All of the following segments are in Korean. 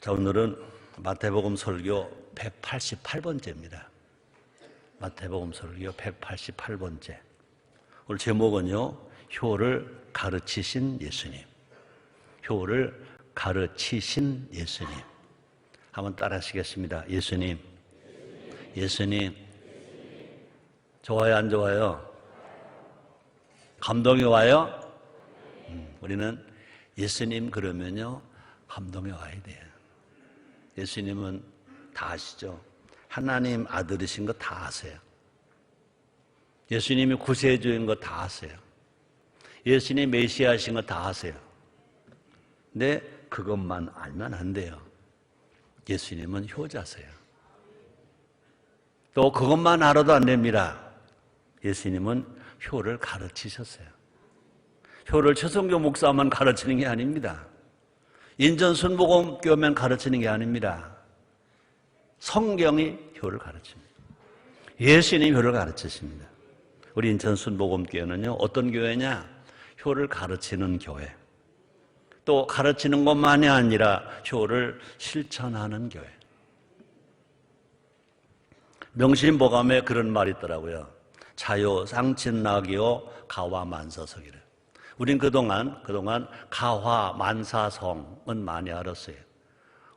자, 오늘은 마태복음 설교 188번째입니다. 마태복음 설교 188번째. 오늘 제목은요, 효를 가르치신 예수님. 효를 가르치신 예수님. 한번 따라 하시겠습니다. 예수님. 예수님. 좋아요, 안 좋아요? 감동이 와요? 우리는 예수님 그러면요, 감동이 와야 돼요. 예수님은 다 아시죠? 하나님 아들이신 거 다 아세요. 예수님이 구세주인 거 다 아세요. 예수님 메시아신 거 다 아세요. 근데 그것만 알면 안 돼요. 예수님은 효자세요. 또 그것만 알아도 안 됩니다. 예수님은 효를 가르치셨어요. 효를 최성교 목사만 가르치는 게 아닙니다. 인천 순복음교회만 가르치는 게 아닙니다. 성경이 효를 가르칩니다. 예수님이 효를 가르치십니다. 우리 인천 순복음교회는요, 어떤 교회냐? 효를 가르치는 교회. 또 가르치는 것만이 아니라 효를 실천하는 교회. 명심보감에 그런 말이 있더라고요. 자요 상친나기요 가화만사성이래. 우린 그동안 가화만사성은 많이 알았어요.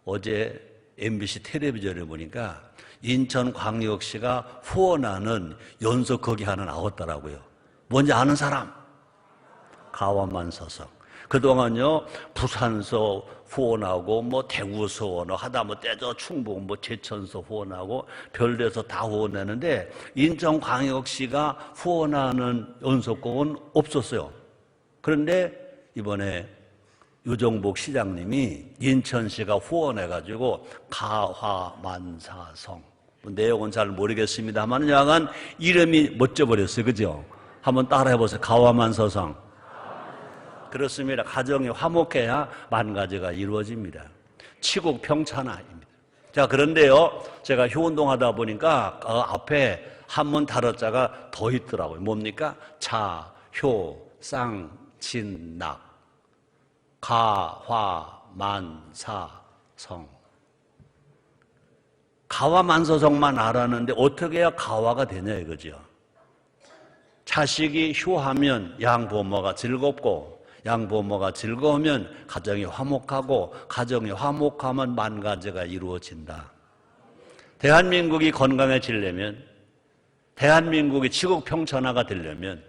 어제 MBC 텔레비전에 보니까 인천광역시가 후원하는 연속 거기 하나 나왔더라고요. 뭔지 아는 사람? 가화만사성. 그동안요, 부산서 후원하고, 대구서 후원하고, 때저 충북, 제천서 후원하고, 별대서 다 후원하는데, 인천광역시가 후원하는 연속곡은 없었어요. 그런데 이번에 유정복 시장님이 인천시가 후원해가지고 가화만사성, 내용은 잘 모르겠습니다만 약간 이름이 멋져버렸어요. 그죠? 한번 따라해보세요. 가화만사성. 그렇습니다. 가정이 화목해야 만가지가 이루어집니다. 치국평천하입니다. 자, 그런데요, 제가 효운동하다 보니까 앞에 한문 다뤄자가 더 있더라고요. 뭡니까? 자, 효, 쌍, 진, 낙. 가화만사성. 가화만사성만 알았는데 어떻게 해야 가화가 되냐 이거죠. 자식이 효하면 양부모가 즐겁고, 양부모가 즐거우면 가정이 화목하고, 가정이 화목하면 만가지가 이루어진다. 대한민국이 건강해지려면, 대한민국이 치국평천하가 되려면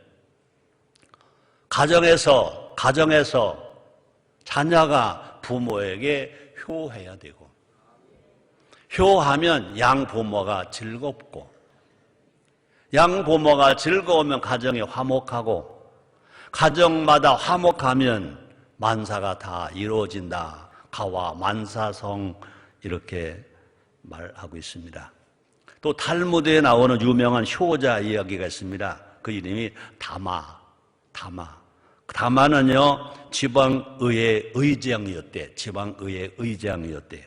가정에서 자녀가 부모에게 효해야 되고, 효하면 양부모가 즐겁고, 양부모가 즐거우면 가정이 화목하고, 가정마다 화목하면 만사가 다 이루어진다. 가화만사성 이렇게 말하고 있습니다. 또 탈무드에 나오는 유명한 효자 이야기가 있습니다. 그 이름이 다마. 다마는요, 지방의회 의장이었대. 지방의회 의장이었대요.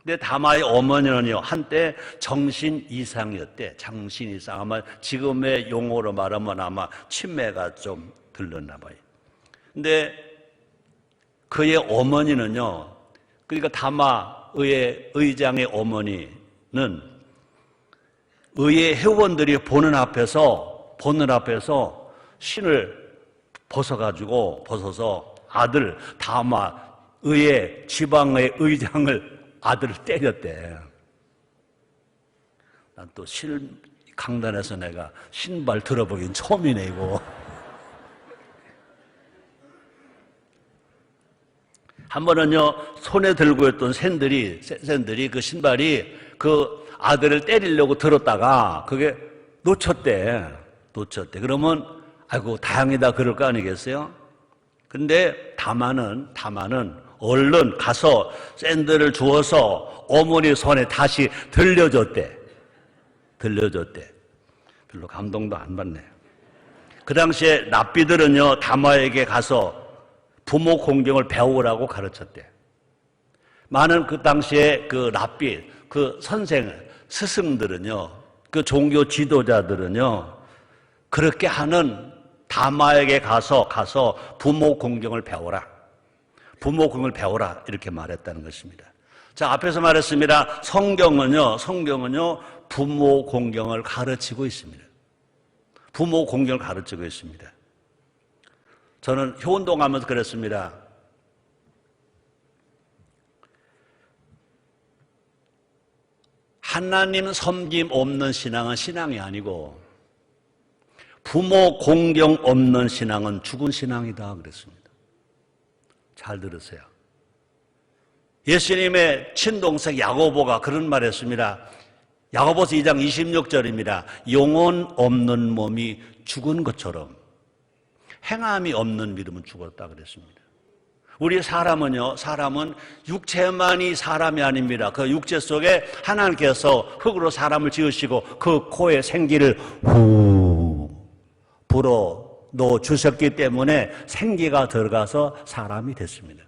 근데 다마의 어머니는요, 한때 정신 이상이었대. 정신 이상. 아마 지금의 용어로 말하면 아마 치매가 좀 들렸나 봐요. 근데 그의 어머니는요, 그러니까 다마의회 의장의 어머니는 의회 회원들이 보는 앞에서 신을 벗어서 아들 다마 의회 지방의 의장을 아들을 때렸대. 난 또 강단에서 내가 신발 들어보긴 처음이네 이거. 한 번은요, 손에 들고 있던 샌들이 그 신발이 그 아들을 때리려고 들었다가 그게 놓쳤대. 그러면 아이고 다행이다 그럴 거 아니겠어요? 근데 다마는 얼른 가서 샌들을 주워서 어머니 손에 다시 들려줬대. 별로 감동도 안 받네. 그 당시에 랍비들은요, 다마에게 가서 부모 공경을 배우라고 가르쳤대. 많은 그 당시에 그 랍비, 그 스승들은요, 그 종교 지도자들은요, 그렇게 하는 다마에게 가서 부모 공경을 배워라. 부모 공경을 배워라. 이렇게 말했다는 것입니다. 자, 앞에서 말했습니다. 성경은요, 부모 공경을 가르치고 있습니다. 부모 공경을 가르치고 있습니다. 저는 효운동하면서 그랬습니다. 하나님 섬김 없는 신앙은 신앙이 아니고 부모 공경 없는 신앙은 죽은 신앙이다 그랬습니다. 잘 들으세요. 예수님의 친동생 야고보가 그런 말 했습니다. 야고보서 2장 26절입니다. 영혼 없는 몸이 죽은 것처럼 행함이 없는 믿음은 죽었다 그랬습니다. 우리 사람은 육체만이 사람이 아닙니다. 그 육체 속에 하나님께서 흙으로 사람을 지으시고 그 코에 생기를 후 불어 넣어 주셨기 때문에 생기가 들어가서 사람이 됐습니다.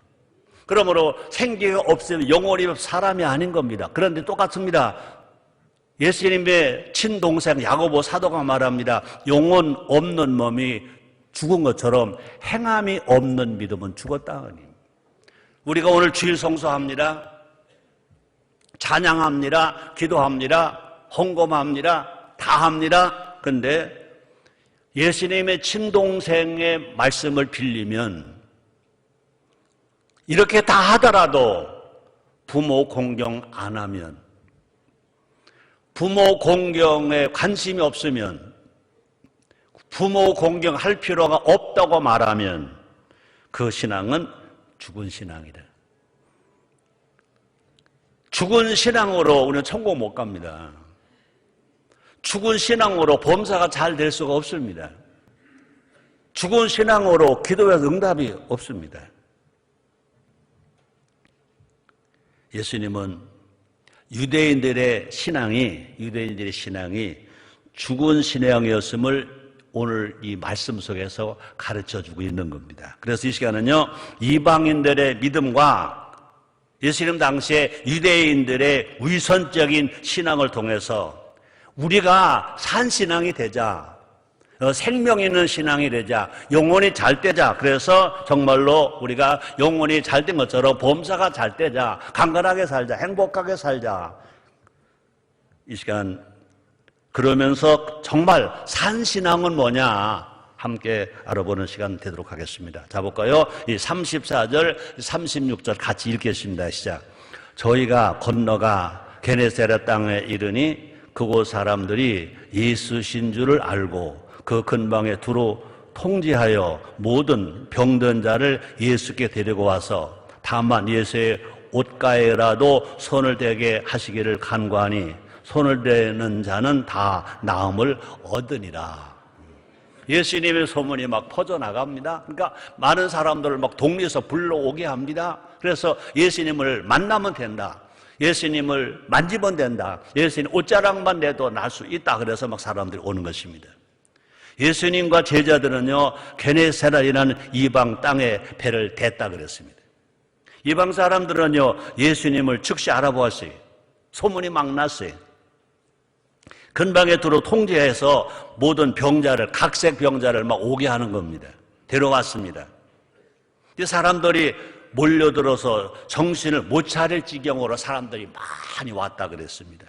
그러므로 생기가 없으면 영혼이 사람이 아닌 겁니다. 그런데 똑같습니다. 예수님의 친동생 야고보 사도가 말합니다. 영혼 없는 몸이 죽은 것처럼 행함이 없는 믿음은 죽었다. 우리가 오늘 주일 성수합니다. 찬양합니다. 기도합니다. 헌금합니다. 다 합니다. 그런데 예수님의 친동생의 말씀을 빌리면 이렇게 다 하더라도 부모 공경 안 하면, 부모 공경에 관심이 없으면, 부모 공경할 필요가 없다고 말하면 그 신앙은 죽은 신앙이다. 죽은 신앙으로 우리는 천국 못 갑니다. 죽은 신앙으로 범사가 잘 될 수가 없습니다. 죽은 신앙으로 기도해서 응답이 없습니다. 예수님은 유대인들의 신앙이 죽은 신앙이었음을 오늘 이 말씀 속에서 가르쳐주고 있는 겁니다. 그래서 이 시간은요, 이방인들의 믿음과 예수님 당시에 유대인들의 위선적인 신앙을 통해서 우리가 산 신앙이 되자, 생명 있는 신앙이 되자, 영혼이 잘 되자. 그래서 정말로 우리가 영혼이 잘 된 것처럼 범사가 잘 되자, 강건하게 살자, 행복하게 살자. 이 시간 그러면서 정말 산 신앙은 뭐냐 함께 알아보는 시간 되도록 하겠습니다. 자, 볼까요? 이 34절, 36절 같이 읽겠습니다. 시작. 저희가 건너가 게네사렛 땅에 이르니 그곳 사람들이 예수신 줄을 알고 그 근방에 두루 통지하여 모든 병든 자를 예수께 데리고 와서 다만 예수의 옷가에라도 손을 대게 하시기를 간구하니 손을 대는 자는 다 나음을 얻으니라. 예수님의 소문이 막 퍼져나갑니다. 그러니까 많은 사람들을 막 동네에서 불러오게 합니다. 그래서 예수님을 만나면 된다. 예수님을 만지면 된다. 예수님 옷자락만 내도 날 수 있다. 그래서 막 사람들이 오는 것입니다. 예수님과 제자들은요, 게네사렛이라는 이방 땅에 배를 댔다 그랬습니다. 이방 사람들은요, 예수님을 즉시 알아보았어요. 소문이 막 났어요. 근방에 두루 통제해서 모든 병자를, 각색 병자를 막 오게 하는 겁니다. 데려왔습니다. 이 사람들이 몰려들어서 정신을 못 차릴 지경으로 사람들이 많이 왔다 그랬습니다.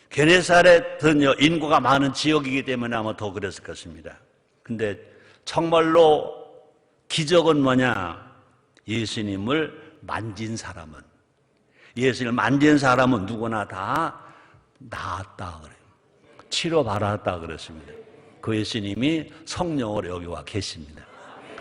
게네사렛은요, 인구가 많은 지역이기 때문에 아마 더 그랬을 것입니다. 근데 정말로 기적은 뭐냐? 예수님을 만진 사람은 누구나 다 나았다 그래요. 치료받았다 그랬습니다. 그 예수님이 성령으로 여기 와 계십니다.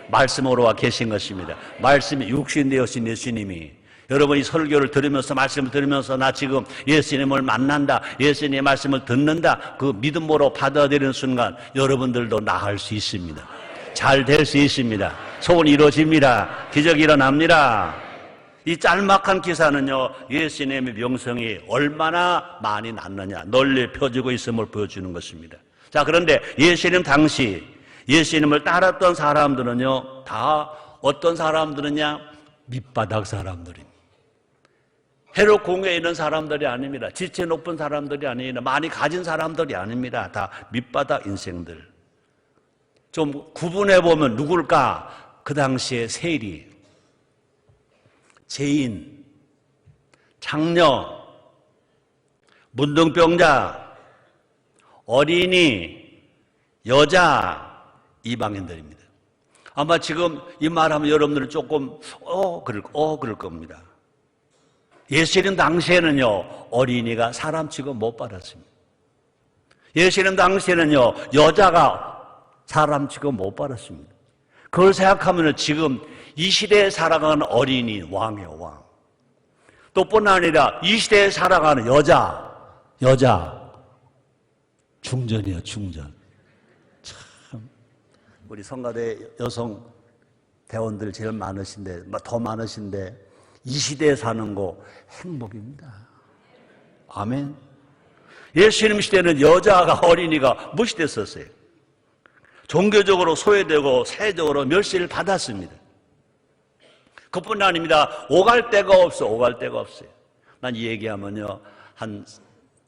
말씀으로 와 계신 것입니다. 말씀이 육신 되어신 예수님이, 여러분이 설교를 들으면서, 말씀을 들으면서 나 지금 예수님을 만난다, 예수님의 말씀을 듣는다, 그 믿음으로 받아들이는 순간 여러분들도 나을 수 있습니다. 잘 될 수 있습니다. 소원이 이루어집니다. 기적이 일어납니다. 이 짤막한 기사는요, 예수님의 명성이 얼마나 많이 났느냐 널리 펴지고 있음을 보여주는 것입니다. 자, 그런데 예수님 당시 예수님을 따랐던 사람들은요, 다 어떤 사람들이냐? 밑바닥 사람들입니다. 헤롯 궁에 있는 사람들이 아닙니다. 지체 높은 사람들이 아닙니다. 많이 가진 사람들이 아닙니다. 다 밑바닥 인생들. 좀 구분해보면 누굴까? 그 당시에 세리, 죄인, 장녀, 문둥병자, 어린이, 여자, 이방인들입니다. 아마 지금 이 말하면 여러분들은 조금 그럴 겁니다. 예수님 당시에는요, 어린이가 사람 취급 못 받았습니다. 예수님 당시에는요, 여자가 사람 취급 못 받았습니다. 그걸 생각하면 지금 이 시대에 살아가는 어린이 왕이에요, 왕. 또 뿐 아니라 이 시대에 살아가는 여자 중전이에요, 중전. 참 우리 성가대 여성 대원들 제일 많으신데, 더 많으신데 이 시대에 사는 거 행복입니다. 아멘. 예수님 시대는 여자가, 어린이가 무시됐었어요. 종교적으로 소외되고 사회적으로 멸시를 받았습니다. 그뿐 아닙니다. 오갈 데가 없어요. 난 이 얘기하면요, 한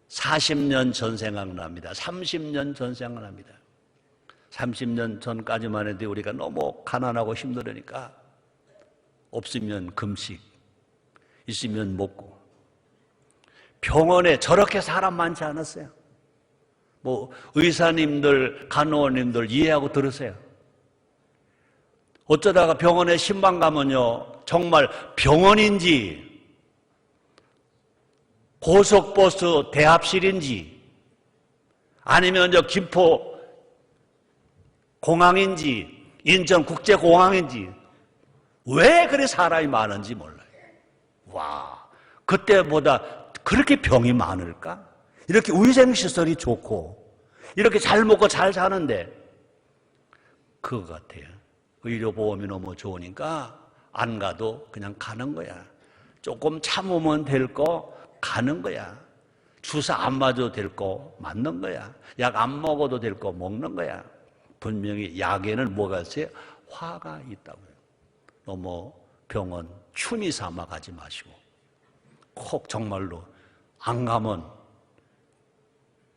40년 전 생각납니다. 30년 전 생각납니다. 30년 전까지만 해도 우리가 너무 가난하고 힘들으니까 없으면 금식, 있으면 먹고. 병원에 저렇게 사람 많지 않았어요. 의사님들, 간호원님들 이해하고 들으세요. 어쩌다가 병원에 신방 가면요, 정말 병원인지 고속버스 대합실인지 아니면 김포 공항인지 인천국제공항인지 왜 그리 사람이 많은지 몰라요. 와, 그때보다 그렇게 병이 많을까? 이렇게 위생시설이 좋고 이렇게 잘 먹고 잘 사는데 그거 같아요. 의료보험이 너무 좋으니까 안 가도 그냥 가는 거야. 조금 참으면 될 거 가는 거야. 주사 안 맞아도 될 거 맞는 거야. 약 안 먹어도 될 거 먹는 거야. 분명히 약에는 뭐가 있어요? 화가 있다고요. 너무 병원 춤이 삼아 가지 마시고 꼭 정말로 안 가면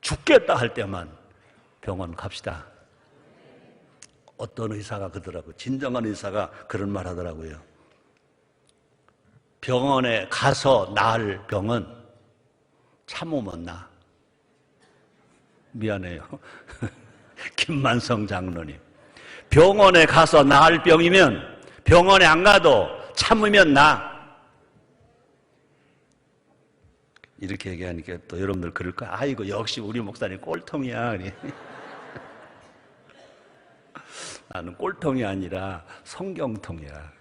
죽겠다 할 때만 병원 갑시다. 어떤 의사가 그러더라고요. 진정한 의사가 그런 말 하더라고요. 병원에 가서 나을 병은 참으면 나. 미안해요. 김만성 장로님. 병원에 가서 나을 병이면 병원에 안 가도 참으면 나. 이렇게 얘기하니까 또 여러분들 그럴까? 아이고 역시 우리 목사님 꼴통이야. 나는 꼴통이 아니라 성경통이야.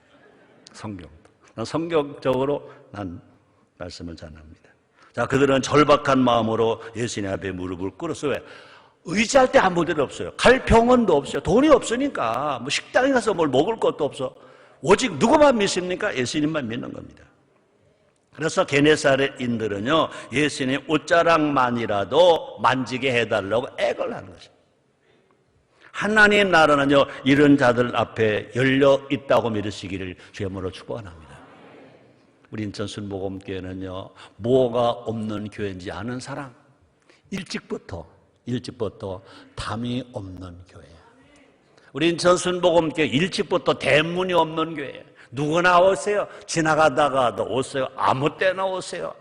성경통. 난 성경적으로 난 말씀을 전합니다. 자, 그들은 절박한 마음으로 예수님 앞에 무릎을 꿇었어요. 왜? 의지할 데 아무 데도 없어요. 갈 병원도 없어요. 돈이 없으니까 식당에 가서 뭘 먹을 것도 없어. 오직 누구만 믿습니까? 예수님만 믿는 겁니다. 그래서 게네사렛인들은요, 예수님 옷자락만이라도 만지게 해달라고 애걸 하는 것입니다. 하나님 나라는요, 이런 자들 앞에 열려 있다고 믿으시기를 주님으로 축원합니다. 우리 인천 순복음교회는요, 뭐가 없는 교회인지 아는 사람, 일찍부터 담이 없는 교회예요. 우리 인천 순복음교회 일찍부터 대문이 없는 교회예요. 누구나 오세요. 지나가다가도 오세요. 아무 때나 오세요.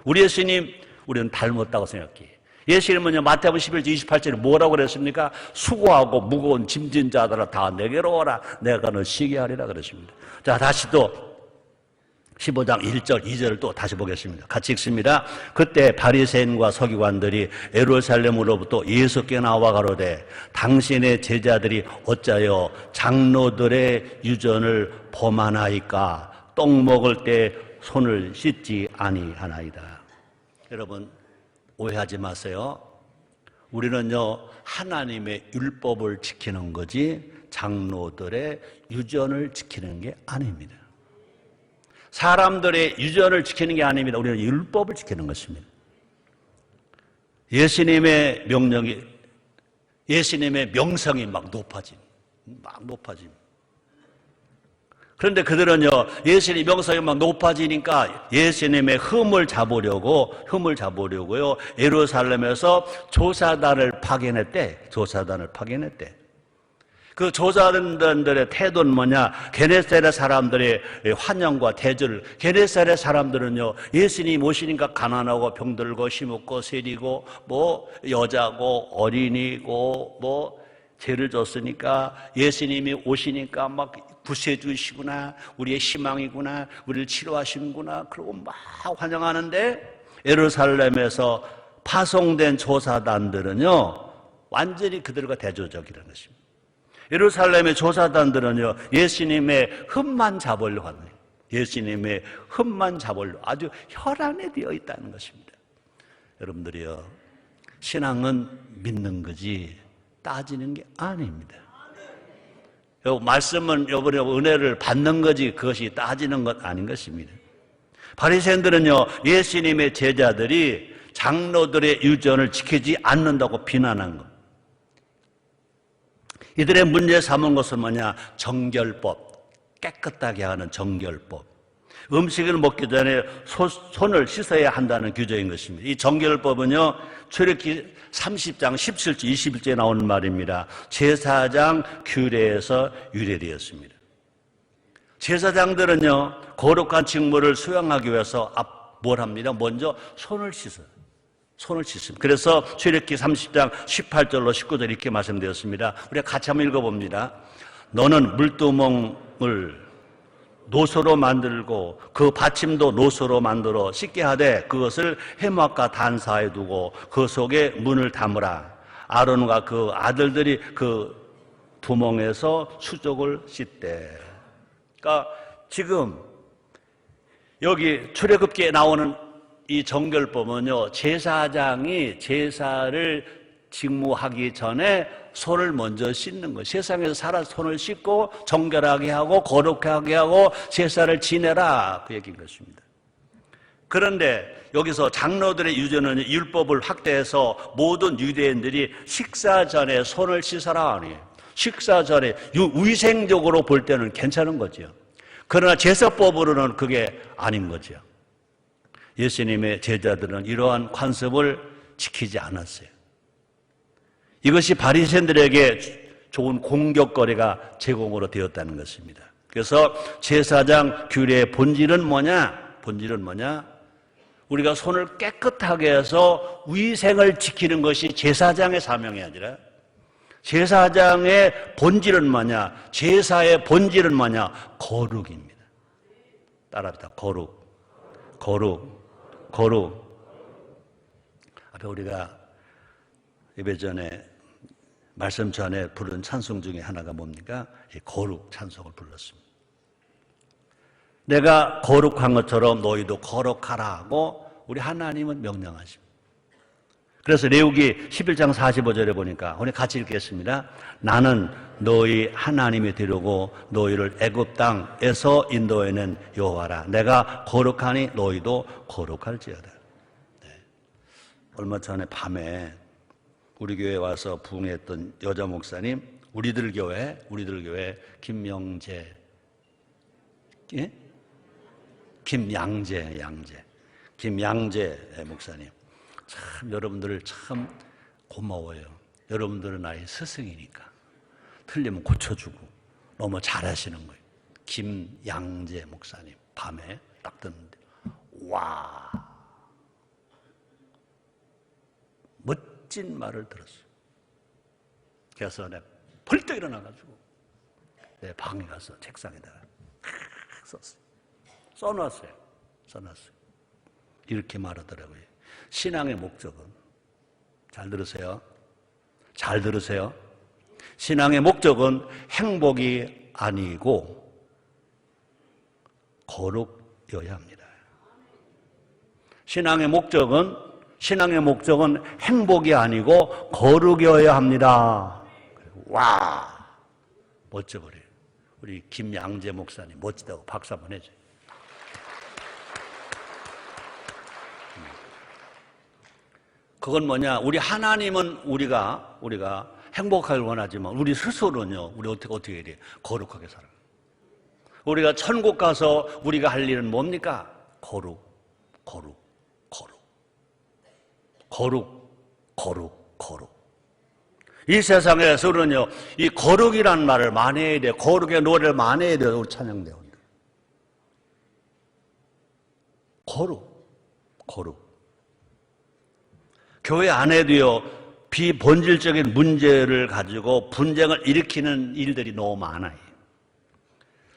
우리 예수님, 우리는 닮았다고 생각해요. 예수님은요, 마태복음 11장 28절에 뭐라고 그랬습니까? 수고하고 무거운 짐진 자들아 다 내게로 오라. 내가 너 쉬게 하리라 그랬습니다. 자, 다시 또 15장 1절, 2절을 또 다시 보겠습니다. 같이 읽습니다. 그때 바리새인과 서기관들이 예루살렘으로부터 예수께 나와 가로되 당신의 제자들이 어찌하여 장로들의 유전을 범하나이까? 떡 먹을 때 손을 씻지 아니하나이다. 여러분 오해하지 마세요. 우리는요, 하나님의 율법을 지키는 거지 장로들의 유전을 지키는 게 아닙니다. 사람들의 유전을 지키는 게 아닙니다. 우리는 율법을 지키는 것입니다. 예수님의 명령이, 예수님의 명성이 막 높아짐. 그런데 그들은요, 예수님의 명성이 막 높아지니까 예수님의 흠을 잡으려고요, 예루살렘에서 조사단을 파견했대. 그 조사단들의 태도는 뭐냐? 게네사렛 사람들의 환영과 대접을. 게네사렛 사람들은요, 예수님 오시니까 가난하고 병들고 심없고 세리고 뭐 여자고 어린이고 뭐 죄를 졌으니까 예수님이 오시니까 막 구세주시구나, 우리의 희망이구나, 우리를 치료하시는구나, 그러고 막 환영하는데, 예루살렘에서 파송된 조사단들은요 완전히 그들과 대조적이라는 것입니다. 예루살렘의 조사단들은요 예수님의 흠만 잡으려고 하는 거예요. 예수님의 흠만 잡으려고 아주 혈안에 되어 있다는 것입니다. 여러분들이요, 신앙은 믿는 거지 따지는 게 아닙니다. 말씀은 여러분의 은혜를 받는 거지 그것이 따지는 것 아닌 것입니다. 바리새인들은요 예수님의 제자들이 장로들의 유전을 지키지 않는다고 비난한 것. 이들의 문제 삼은 것은 뭐냐? 정결법, 깨끗하게 하는 정결법. 음식을 먹기 전에 손을 씻어야 한다는 규정인 것입니다. 이 정결법은요 출애굽기 30장 17절 21절에 나오는 말입니다. 제사장 규례에서 유래되었습니다. 제사장들은요 거룩한 직무를 수행하기 위해서 뭘 합니다? 먼저 손을 씻어요. 손을 씻습니다. 그래서 출애굽기 30장 18절로 19절 이렇게 말씀되었습니다. 우리가 같이 한번 읽어봅니다. 너는 물두멍을 노소로 만들고 그 받침도 노소로 만들어 씻게 하되 그것을 해막과 단 사이에 두고 그 속에 문을 담으라. 아론과 그 아들들이 그 두멍에서 수족을 씻되. 그러니까 지금 여기 출애굽기에 나오는 이 정결법은요 제사장이 제사를 직무하기 전에 손을 먼저 씻는 거예요. 세상에서 살아 손을 씻고 정결하게 하고 거룩하게 하고 제사를 지내라 그 얘기인 것입니다. 그런데 여기서 장로들의 유전은 율법을 확대해서 모든 유대인들이 식사 전에 손을 씻어라 아니에요. 식사 전에 위생적으로 볼 때는 괜찮은 거죠. 그러나 제사법으로는 그게 아닌 거죠. 예수님의 제자들은 이러한 관습을 지키지 않았어요. 이것이 바리새인들에게 좋은 공격거리가 제공으로 되었다는 것입니다. 그래서 제사장 규례의 본질은 뭐냐? 본질은 뭐냐? 우리가 손을 깨끗하게 해서 위생을 지키는 것이 제사장의 사명이 아니라 제사장의 본질은 뭐냐? 제사의 본질은 뭐냐? 거룩입니다. 따라합니다. 거룩. 앞에 우리가 예배 전에 말씀 전에 부른 찬송 중에 하나가 뭡니까? 거룩 찬송을 불렀습니다. 내가 거룩한 것처럼 너희도 거룩하라고 우리 하나님은 명령하십니다. 그래서 레위기 11장 45절에 보니까 우리 같이 읽겠습니다. 나는 너희 하나님이 되려고 너희를 애굽 땅에서 인도해낸 여호와라. 내가 거룩하니 너희도 거룩할지어다. 네. 얼마 전에 밤에 우리 교회에 와서 부흥했던 여자 목사님, 우리들 교회 김명재, 예? 김양재 목사님. 참 여러분들 참 고마워요. 여러분들은 나의 스승이니까 틀리면 고쳐주고 너무 잘하시는 거예요. 김양재 목사님 밤에 딱 듣는데 와 멋진 말을 들었어요. 그래서 내가 벌떡 일어나가지고 내 방에 가서 책상에다가 썼어요. 써놨어요. 이렇게 말하더라고요. 신앙의 목적은, 잘 들으세요. 신앙의 목적은 행복이 아니고 거룩여야 합니다. 신앙의 목적은 행복이 아니고 거룩여야 합니다. 와, 멋져버려요. 우리 김양재 목사님 멋지다고 박수 한번 해줘요. 그건 뭐냐? 우리 하나님은 우리가 행복하길 원하지만 우리 스스로는요, 우리 어떻게 해야 돼요? 거룩하게 살아요. 우리가 천국 가서 우리가 할 일은 뭡니까? 거룩. 이 세상에서는요, 이 거룩이라는 말을 많이 해야 돼요. 거룩의 노래를 많이 해야 돼요. 우리 찬양대원. 거룩. 교회 안에도요, 비본질적인 문제를 가지고 분쟁을 일으키는 일들이 너무 많아요.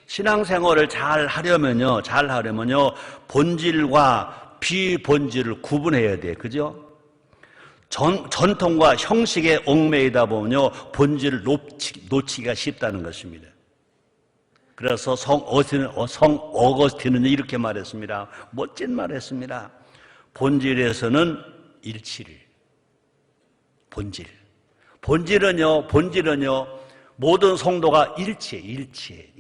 신앙생활을 잘 하려면요, 본질과 비본질을 구분해야 돼요. 그죠? 전통과 형식에 얽매이다 보면요, 본질을 놓치기가 쉽다는 것입니다. 그래서 성 어거스틴은 이렇게 말했습니다. 멋진 말을 했습니다. 본질에서는 일치를. 본질은요, 모든 성도가 일치해.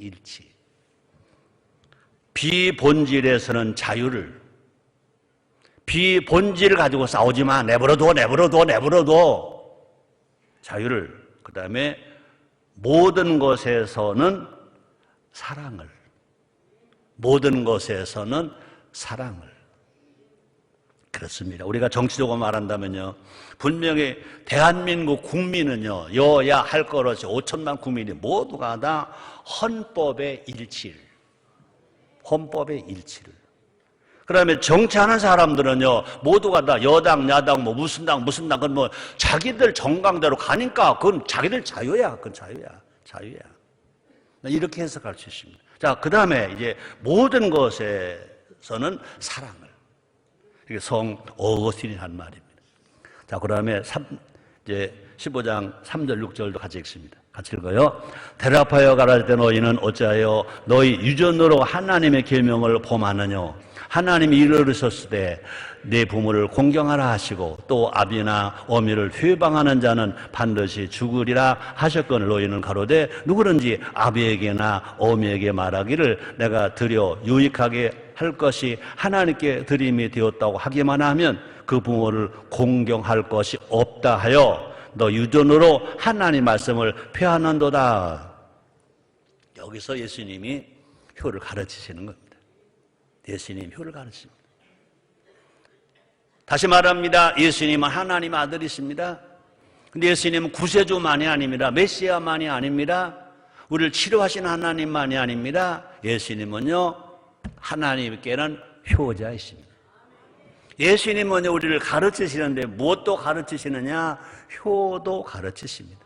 비본질에서는 자유를. 비본질을 가지고 싸우지 마. 내버려둬. 자유를. 그 다음에 모든 것에서는 사랑을. 그렇습니다. 우리가 정치적으로 말한다면요, 분명히 대한민국 국민은요, 여야 할 것 없이 5천만 국민이 모두가 다 헌법의 일치를. 그 다음에 정치하는 사람들은요, 모두가 다 여당, 야당, 무슨 당, 그건 자기들 정강대로 가니까 그건 자기들 자유야. 이렇게 해석할 수 있습니다. 자, 그 다음에 이제 모든 것에서는 사랑을. 이게 성 어거스틴이 한 말입니다. 자, 그 다음에 이제 15장 3절, 6절도 같이 읽습니다. 같이 읽어요. 대답하여 가라사대 너희는 어찌하여 너희 유전으로 하나님의 계명을 범하느냐. 하나님이 이르셨을 때 네 부모를 공경하라 하시고 또 아비나 어미를 회방하는 자는 반드시 죽으리라 하셨거늘 너희는 가로되 누구든지 아비에게나 어미에게 말하기를 내가 드려 유익하게 할 것이 하나님께 드림이 되었다고 하기만 하면 그 부모를 공경할 것이 없다 하여 너 유전으로 하나님 말씀을 폐하는도다. 여기서 예수님이 효를 가르치시는 겁니다. 예수님 효를 가르칩니다. 다시 말합니다. 예수님은 하나님 아들이십니다. 근데 예수님은 구세주만이 아닙니다. 메시아만이 아닙니다. 우리를 치료하신 하나님만이 아닙니다. 예수님은요, 하나님께는 효자이십니다. 예수님은 우리를 가르치시는데 무엇도 가르치시느냐? 효도 가르치십니다.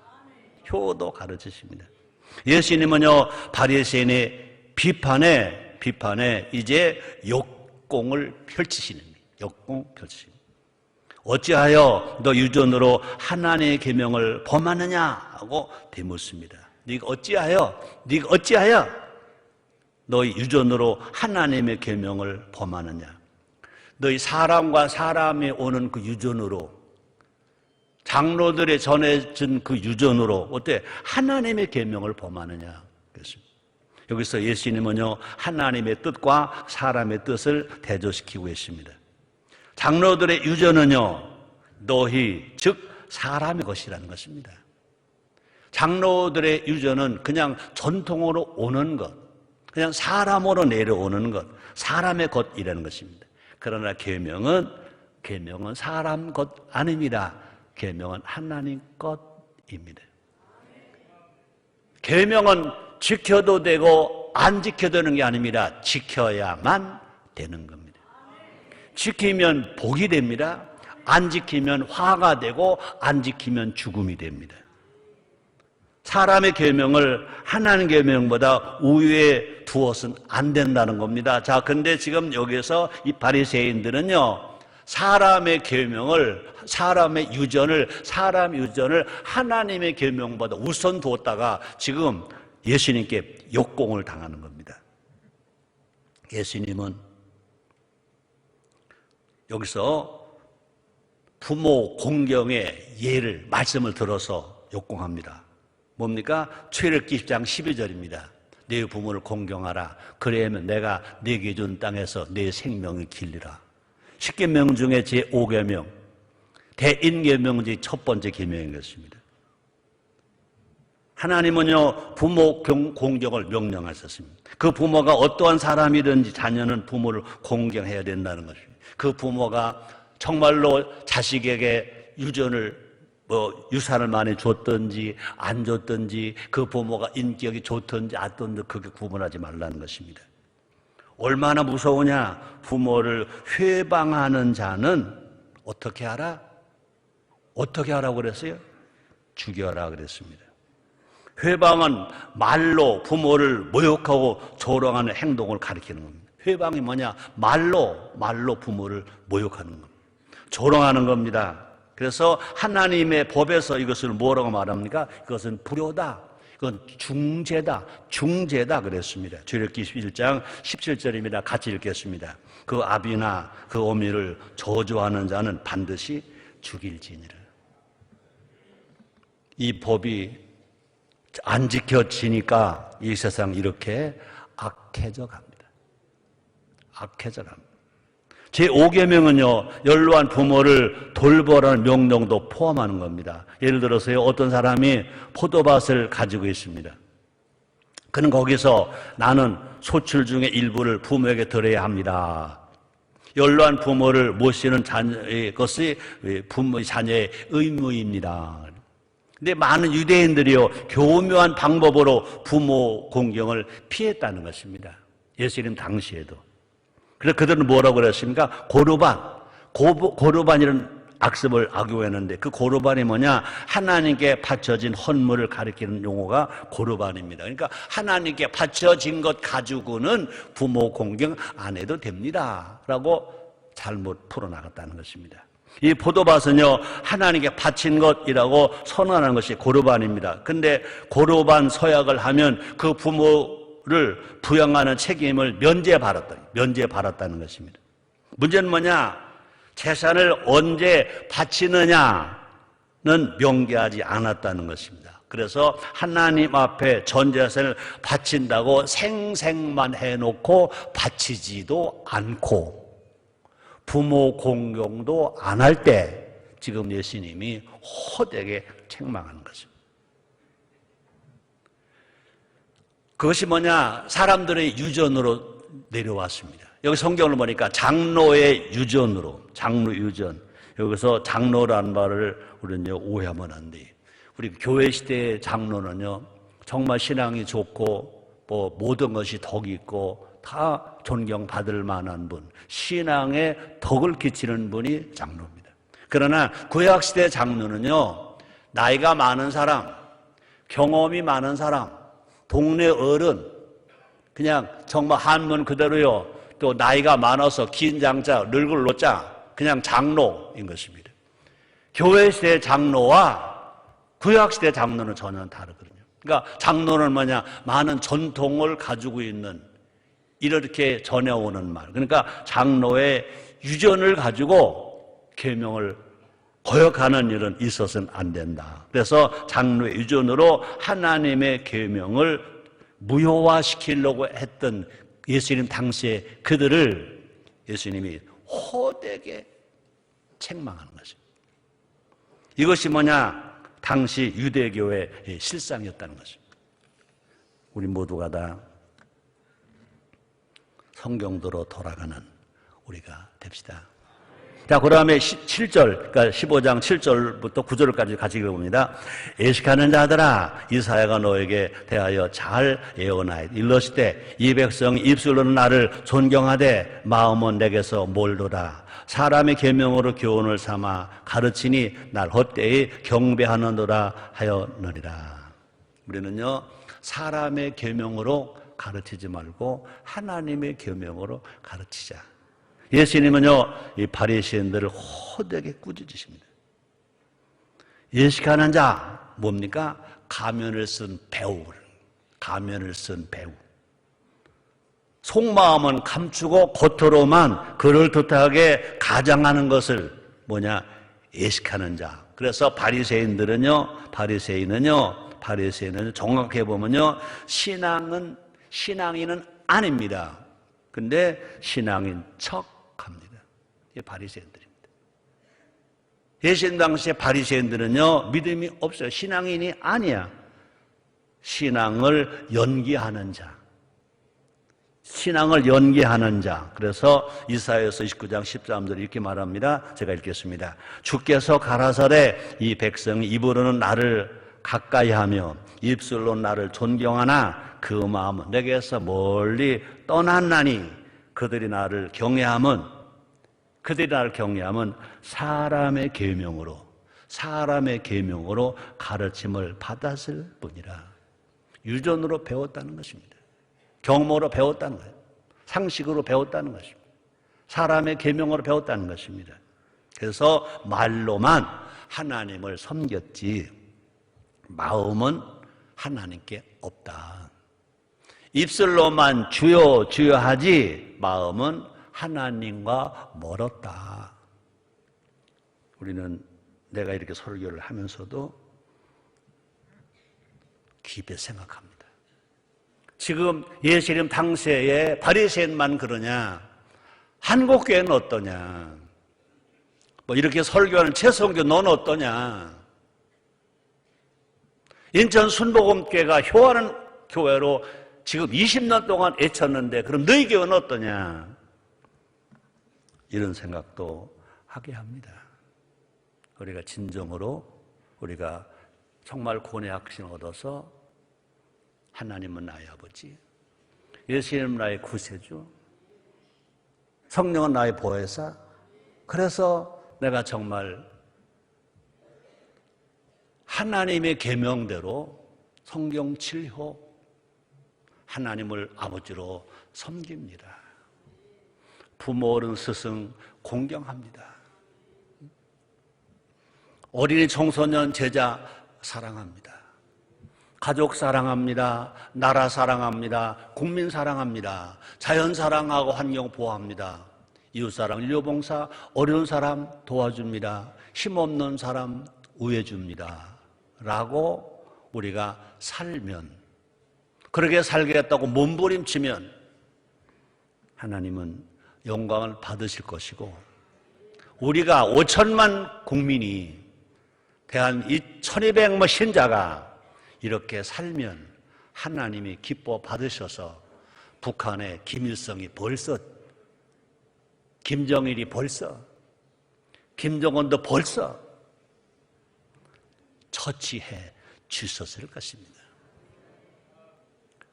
예수님은요, 바리새인의 비판에 이제 역공을 펼치시는. 어찌하여 너 유전으로 하나님의 계명을 범하느냐 하고 되묻습니다. 네가 어찌하여 너희 유전으로 하나님의 계명을 범하느냐. 너희 사람과 사람이 오는 그 유전으로, 장로들의 전해진 그 유전으로 어때 하나님의 계명을 범하느냐 그랬습니다. 여기서 예수님은요, 하나님의 뜻과 사람의 뜻을 대조시키고 계십니다. 장로들의 유전은요, 너희, 즉 사람의 것이라는 것입니다. 장로들의 유전은 그냥 전통으로 오는 것, 그냥 사람으로 내려오는 것, 사람의 것이라는 것입니다. 그러나 계명은 사람 것 아닙니다. 계명은 하나님 것입니다. 계명은 지켜도 되고 안 지켜도 되는 게 아닙니다. 지켜야만 되는 겁니다. 지키면 복이 됩니다. 안 지키면 화가 되고 안 지키면 죽음이 됩니다. 사람의 계명을 하나님 계명보다 우위에 두어서는 안 된다는 겁니다. 자, 근데 지금 여기서 이 바리새인들은요, 사람의 계명을, 사람 유전을 하나님의 계명보다 우선 두었다가 지금 예수님께 역공을 당하는 겁니다. 예수님은 여기서 부모 공경의 말씀을 들어서 역공합니다. 뭡니까? 출애굽기 10장 12절입니다. 네 부모를 공경하라. 그래야면 내가 네게 준 땅에서 네 생명을 길리라. 10계명 중에 제5계명, 대인계명 중에 첫 번째 계명인 것입니다. 하나님은요, 부모 공경을 명령하셨습니다. 그 부모가 어떠한 사람이든지 자녀는 부모를 공경해야 된다는 것입니다. 그 부모가 정말로 자식에게 유전을 유산을 많이 줬든지 안 줬든지 그 부모가 인격이 좋든지 안 좋든지 그게 구분하지 말라는 것입니다. 얼마나 무서우냐? 부모를 회방하는 자는 어떻게 하라? 어떻게 하라고 그랬어요? 죽여라 그랬습니다. 회방은 말로 부모를 모욕하고 조롱하는 행동을 가리키는 겁니다. 회방이 뭐냐? 말로 부모를 모욕하는 겁니다. 조롱하는 겁니다. 그래서 하나님의 법에서 이것을 뭐라고 말합니까? 이것은 불효다. 이건 중죄다 그랬습니다. 출애굽기 11장 17절입니다. 같이 읽겠습니다. 그 아비나 그 어미를 저주하는 자는 반드시 죽일지니라. 이 법이 안 지켜지니까 이 세상 이렇게 악해져 갑니다. 악해져 갑니다. 제5계명은요, 연로한 부모를 돌보라는 명령도 포함하는 겁니다. 예를 들어서요, 어떤 사람이 포도밭을 가지고 있습니다. 그는 거기서 나는 소출 중에 일부를 부모에게 드려야 합니다. 연로한 부모를 모시는 자녀의 것이 부모의 자녀의 의무입니다. 근데 많은 유대인들이요, 교묘한 방법으로 부모 공경을 피했다는 것입니다. 예수님 당시에도. 그래서 그들은 뭐라고 그랬습니까? 고르반이라는 악습을 악용했는데 그 고르반이 뭐냐? 하나님께 바쳐진 헌물을 가리키는 용어가 고르반입니다. 그러니까 하나님께 바쳐진 것 가지고는 부모 공경 안 해도 됩니다 라고 잘못 풀어나갔다는 것입니다. 이 포도밭은요, 하나님께 바친 것이라고 선언하는 것이 고르반입니다. 근데 고르반 서약을 하면 그 부모를 부양하는 책임을 면제받았다는 것입니다. 문제는 뭐냐? 재산을 언제 바치느냐는 명기하지 않았다는 것입니다. 그래서 하나님 앞에 전 재산을 바친다고 생색만 해놓고 바치지도 않고 부모 공경도 안 할 때 지금 예수님이 헛되게 책망하는 것입니다. 그것이 뭐냐? 사람들의 유전으로 내려왔습니다. 여기 성경을 보니까 장로의 유전으로, 장로 유전. 여기서 장로라는 말을 우리는 오해하면 안 돼요. 우리 교회 시대의 장로는요, 정말 신앙이 좋고, 모든 것이 덕이 있고, 다 존경받을 만한 분, 신앙에 덕을 끼치는 분이 장로입니다. 그러나 구약시대 장로는요, 나이가 많은 사람, 경험이 많은 사람, 동네 어른, 그냥 정말 한문 그대로요, 또 나이가 많아서 긴 장자, 늙을 노자, 그냥 장로인 것입니다. 교회시대 장로와 구약시대 장로는 전혀 다르거든요. 그러니까 장로는 뭐냐? 많은 전통을 가지고 있는, 이렇게 전해오는 말. 그러니까 장로의 유전을 가지고 계명을 거역하는 일은 있어서는 안 된다. 그래서 장로의 유전으로 하나님의 계명을 무효화시키려고 했던 예수님 당시에 그들을 예수님이 호되게 책망하는 것입니다. 이것이 뭐냐? 당시 유대교의 실상이었다는 것입니다. 우리 모두가 다 성경대로 돌아가는 우리가 됩시다. 자, 그 다음에 7절, 그러니까 15장 7절부터 9절까지 같이 읽어봅니다. 예식하는 자들아, 이사야가 너에게 대하여 잘 예언하여 일러시되 이 백성 입술로는 나를 존경하되 마음은 내게서 멀도다. 사람의 계명으로 교훈을 삼아 가르치니 날 헛되이 경배하는도다 하였느니라. 우리는요, 사람의 계명으로 가르치지 말고 하나님의 계명으로 가르치자. 예수님은요, 이 바리새인들을 호되게 꾸짖으십니다. 예식하는 자 뭡니까? 가면을 쓴 배우. 속마음은 감추고 겉으로만 그럴듯하게 가장하는 것을 뭐냐? 예식하는 자. 그래서 바리새인은요 정확해 보면요, 신앙인은 아닙니다. 근데 신앙인 척합니다. 이게 바리새인들입니다. 예수님 당시에 바리새인들은요, 믿음이 없어요. 신앙인이 아니야. 신앙을 연기하는 자. 신앙을 연기하는 자. 그래서 이사야서 29장 13절 이렇게 말합니다. 제가 읽겠습니다. 주께서 가라사대 이 백성이 입으로는 나를 가까이하며 입술로 나를 존경하나 그 마음은 내게서 멀리 떠났나니 그들이 나를 경외함은 사람의 계명으로 가르침을 받았을 뿐이라. 유전으로 배웠다는 것입니다. 경모로 배웠다는 거예요. 상식으로 배웠다는 것입니다. 사람의 계명으로 배웠다는 것입니다. 그래서 말로만 하나님을 섬겼지 마음은 하나님께 없다. 입술로만 주여 주여 하지 마음은 하나님과 멀었다. 우리는 내가 이렇게 설교를 하면서도 깊이 생각합니다. 지금 예수님 당시에 바리새인만 그러냐? 한국교회는 어떠냐? 뭐 이렇게 설교하는 최성교 넌 어떠냐? 인천 순복음교회가 효하는 교회로 지금 20년 동안 애쳤는데 그럼 너희 교회는 어떠냐? 이런 생각도 하게 합니다. 우리가 진정으로 우리가 정말 구원의 확신을 얻어서 하나님은 나의 아버지, 예수님은 나의 구세주, 성령은 나의 보혜사. 그래서 내가 정말 하나님의 계명대로 성경 7호 하나님을 아버지로 섬깁니다. 부모, 어른, 스승 공경합니다. 어린이, 청소년, 제자 사랑합니다. 가족 사랑합니다. 나라 사랑합니다. 국민 사랑합니다. 자연 사랑하고 환경 보호합니다. 이웃사랑, 인류봉사, 어려운 사람 도와줍니다. 힘없는 사람 우애줍니다. 라고 우리가 살면, 그렇게 살겠다고 몸부림치면 하나님은 영광을 받으실 것이고, 우리가 5천만 국민이 대한 이 1200만 신자가 이렇게 살면 하나님이 기뻐 받으셔서 북한의 김일성이 벌써, 김정일이 벌써, 김정은도 벌써 처치해 주셨을 것입니다.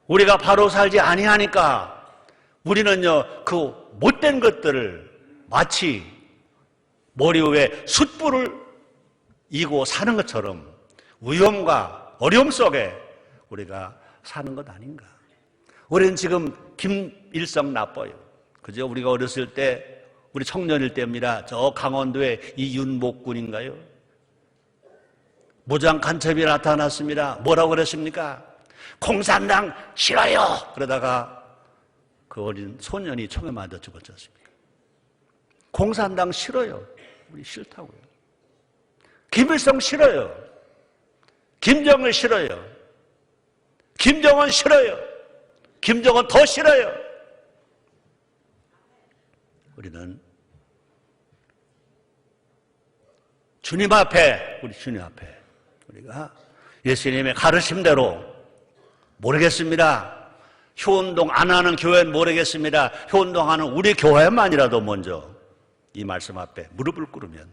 우리가 바로 살지 아니하니까 우리는요, 그 못된 것들을 마치 머리 위에 숯불을 이고 사는 것처럼 위험과 어려움 속에 우리가 사는 것 아닌가. 우리는 지금 김일성 나빠요. 그죠? 우리가 어렸을 때, 우리 청년일 때입니다. 저 강원도에 이윤복군인가요? 무장 간첩이 나타났습니다. 뭐라고 그랬습니까? 공산당 싫어요! 그러다가 그 어린 소년이 총에 맞아 죽었지 않습니까? 공산당 싫어요. 우리 싫다고요. 김일성 싫어요. 김정을 싫어요. 김정은 싫어요. 김정은 더 싫어요. 우리는 주님 앞에, 우리가 예수님의 가르침대로, 모르겠습니다. 효운동 안 하는 교회는 모르겠습니다. 효운동하는 우리 교회만이라도 먼저 이 말씀 앞에 무릎을 꿇으면,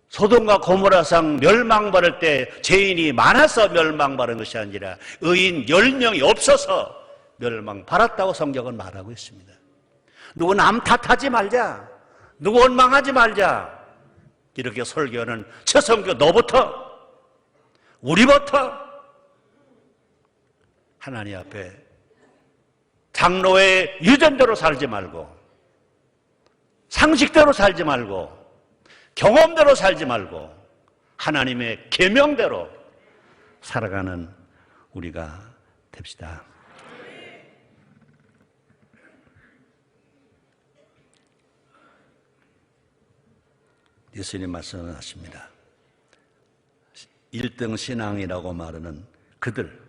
소돔과 고모라상 멸망받을 때 죄인이 많아서 멸망받은 것이 아니라 의인 10명이 없어서 멸망받았다고 성경은 말하고 있습니다. 누구 남 탓하지 말자, 누구 원망하지 말자, 이렇게 설교하는 최성교 너부터, 우리부터 하나님 앞에 장로의 유전대로 살지 말고, 상식대로 살지 말고, 경험대로 살지 말고 하나님의 계명대로 살아가는 우리가 됩시다. 예수님 말씀하십니다. 1등 신앙이라고 말하는 그들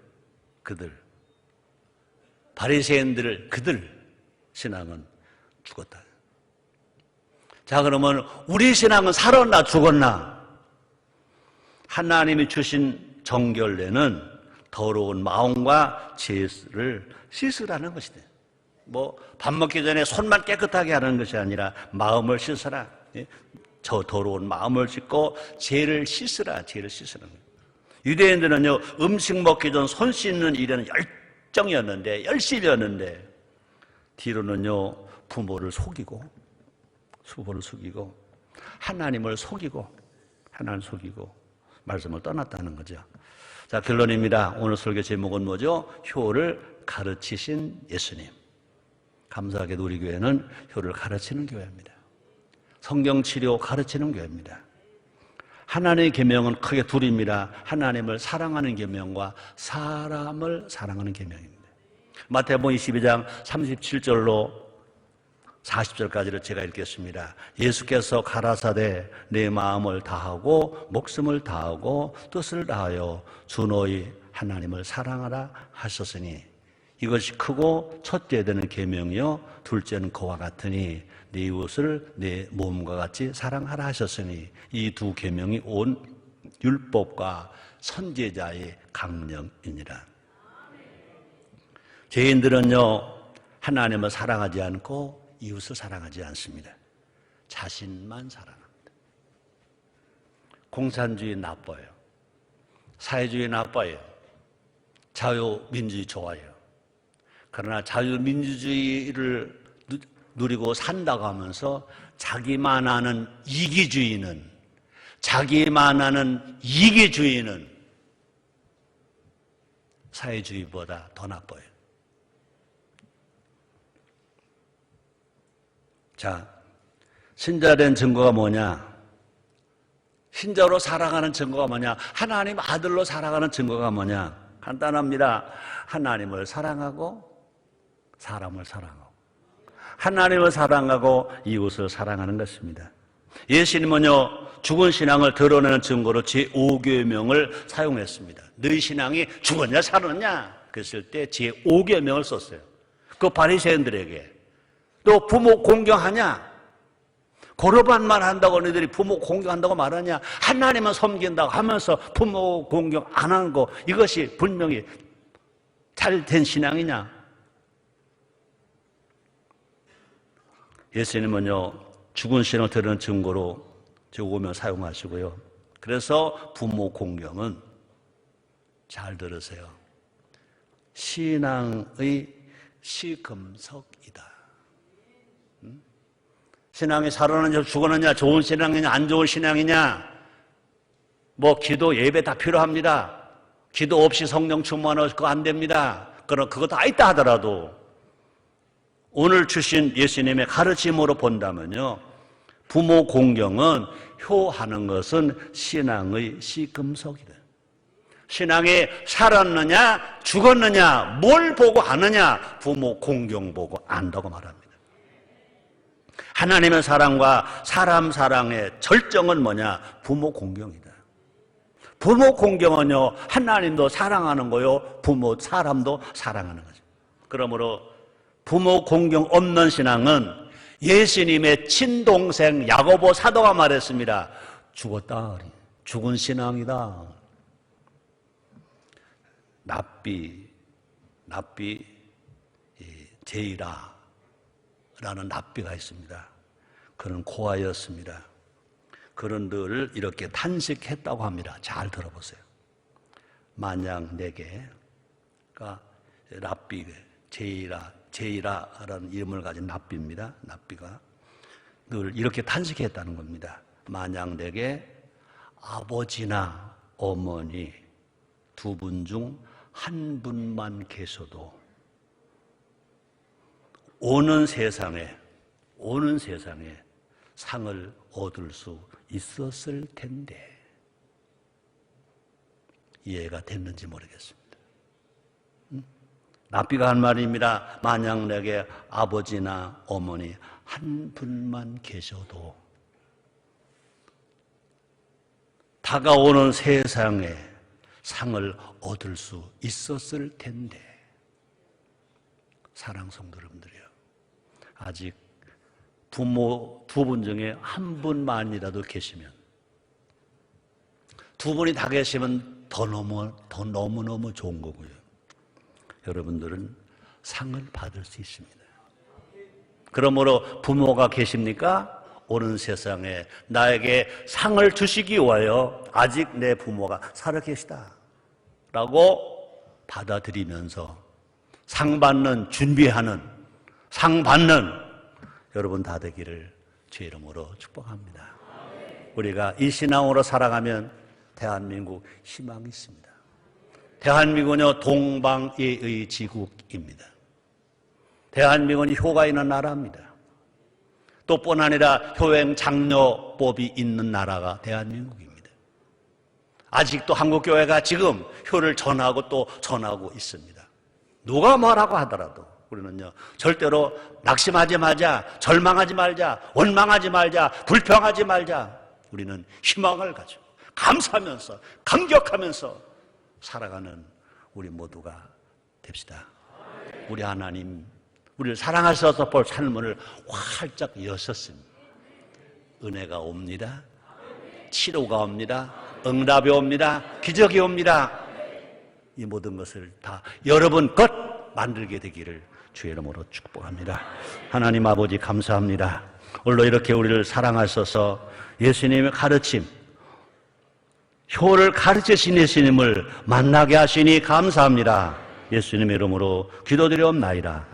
바리새인들, 그들 신앙은 죽었다. 자, 그러면 우리 신앙은 살았나 죽었나? 하나님이 주신 정결례는 더러운 마음과 죄를 씻으라는 것이다. 뭐 밥 먹기 전에 손만 깨끗하게 하는 것이 아니라 마음을 씻어라. 저 더러운 마음을 씻고 죄를 씻으라. 죄를 씻으라는 거예요. 유대인들은요, 음식 먹기 전 손 씻는 일에는 열정이었는데, 열심이었는데, 뒤로는요, 부모를 속이고 하나님을 속이고 말씀을 떠났다는 거죠. 자, 결론입니다. 오늘 설교 제목은 뭐죠? 효를 가르치신 예수님. 감사하게도 우리 교회는 효를 가르치는 교회입니다. 성경치료 가르치는 교회입니다. 하나님의 계명은 크게 둘입니다. 하나님을 사랑하는 계명과 사람을 사랑하는 계명입니다. 마태복음 22장 37절로 40절까지를 제가 읽겠습니다. 예수께서 가라사대 내 마음을 다하고 목숨을 다하고 뜻을 다하여 주 너희 하나님을 사랑하라 하셨으니 이것이 크고 첫째 되는 계명이요 둘째는 그와 같으니 네 이웃을 내 몸과 같이 사랑하라 하셨으니 이 두 계명이 온 율법과 선지자의 강령이니라. 죄인들은요 하나님을 사랑하지 않고 이웃을 사랑하지 않습니다. 자신만 사랑합니다. 공산주의 나빠요. 사회주의 나빠요. 자유민주주의 좋아요. 그러나 자유민주주의를 누리고 산다고 하면서 자기만 아는 이기주의는 사회주의보다 더 나빠요. 자, 신자된 증거가 뭐냐? 신자로 살아가는 증거가 뭐냐? 하나님 아들로 살아가는 증거가 뭐냐? 간단합니다. 하나님을 사랑하고 사람을 사랑하고 하나님을 사랑하고 이웃을 사랑하는 것입니다. 예수님은요 죽은 신앙을 드러내는 증거로 제5계명을 사용했습니다. 너희 신앙이 죽었냐 살았냐 그랬을 때 제5계명을 썼어요. 그 바리새인들에게. 또 부모 공경하냐? 고르반만 한다고 너희들이 부모 공경한다고 말하냐? 하나님은 섬긴다고 하면서 부모 공경 안 하는 거 이것이 분명히 잘된 신앙이냐? 예수님은요 죽은 신을 드리는 증거로 제5계명 사용하시고요. 그래서 부모 공경은 잘 들으세요. 신앙의 시금석이다. 신앙이 살아나냐 죽었느냐 좋은 신앙이냐 안 좋은 신앙이냐 뭐 기도 예배 다 필요합니다. 기도 없이 성령 충만은 그거 안 됩니다. 그럼 그거 다 있다 하더라도 오늘 주신 예수님의 가르침으로 본다면요 부모 공경은 효하는 것은 신앙의 시금석이다. 신앙이 살았느냐 죽었느냐 뭘 보고 아느냐 부모 공경 보고 안다고 말합니다. 하나님의 사랑과 사람 사랑의 절정은 뭐냐? 부모 공경이다. 부모 공경은요 하나님도 사랑하는 거요 사람도 사랑하는 거죠. 그러므로 부모 공경 없는 신앙은 예수님의 친동생 야고보 사도가 말했습니다. 죽었다. 죽은 신앙이다. 납비 제이라라는 납비가 있습니다. 그는 고아였습니다. 그는 늘 이렇게 탄식했다고 합니다. 잘 들어보세요. 만약 내게가 납비 제이라라는 이름을 가진 납비입니다. 납비가 늘 이렇게 탄식했다는 겁니다. 만약 내게 아버지나 어머니 두 분 중 한 분만 계셔도 오는 세상에 상을 얻을 수 있었을 텐데 이해가 됐는지 모르겠습니다. 납비가 한 말입니다. 만약 내게 아버지나 어머니 한 분만 계셔도 다가오는 세상에 상을 얻을 수 있었을 텐데 사랑 성도 여러분들이요. 아직 부모 두 분 중에 한 분만이라도 계시면 두 분이 다 계시면 더 너무너무 좋은 거고요. 여러분들은 상을 받을 수 있습니다. 그러므로 부모가 계십니까? 오는 세상에 나에게 상을 주시기 위하여 아직 내 부모가 살아계시다 라고 받아들이면서 상 받는, 준비하는, 상 받는 여러분 다 되기를 주의 이름으로 축복합니다. 우리가 이 신앙으로 살아가면 대한민국 희망이 있습니다. 대한민국은요, 동방예의 지국입니다. 대한민국은 효가 있는 나라입니다. 또 뿐 아니라 효행장려법이 있는 나라가 대한민국입니다. 아직도 한국교회가 지금 효를 전하고 또 전하고 있습니다. 누가 뭐라고 하더라도 우리는요, 절대로 낙심하지 말자, 절망하지 말자, 원망하지 말자, 불평하지 말자. 우리는 희망을 가지고 감사하면서 감격하면서 살아가는 우리 모두가 됩시다. 우리 하나님, 우리를 사랑하셔서 볼 삶을 활짝 여셨습니다. 은혜가 옵니다. 치료가 옵니다. 응답이 옵니다. 기적이 옵니다. 이 모든 것을 다 여러분 것 만들게 되기를 주의 이름으로 축복합니다. 하나님 아버지 감사합니다. 오늘도 이렇게 우리를 사랑하셔서 예수님의 가르침, 효를 가르치신 예수님을 만나게 하시니 감사합니다. 예수님의 이름으로 기도드리옵나이다.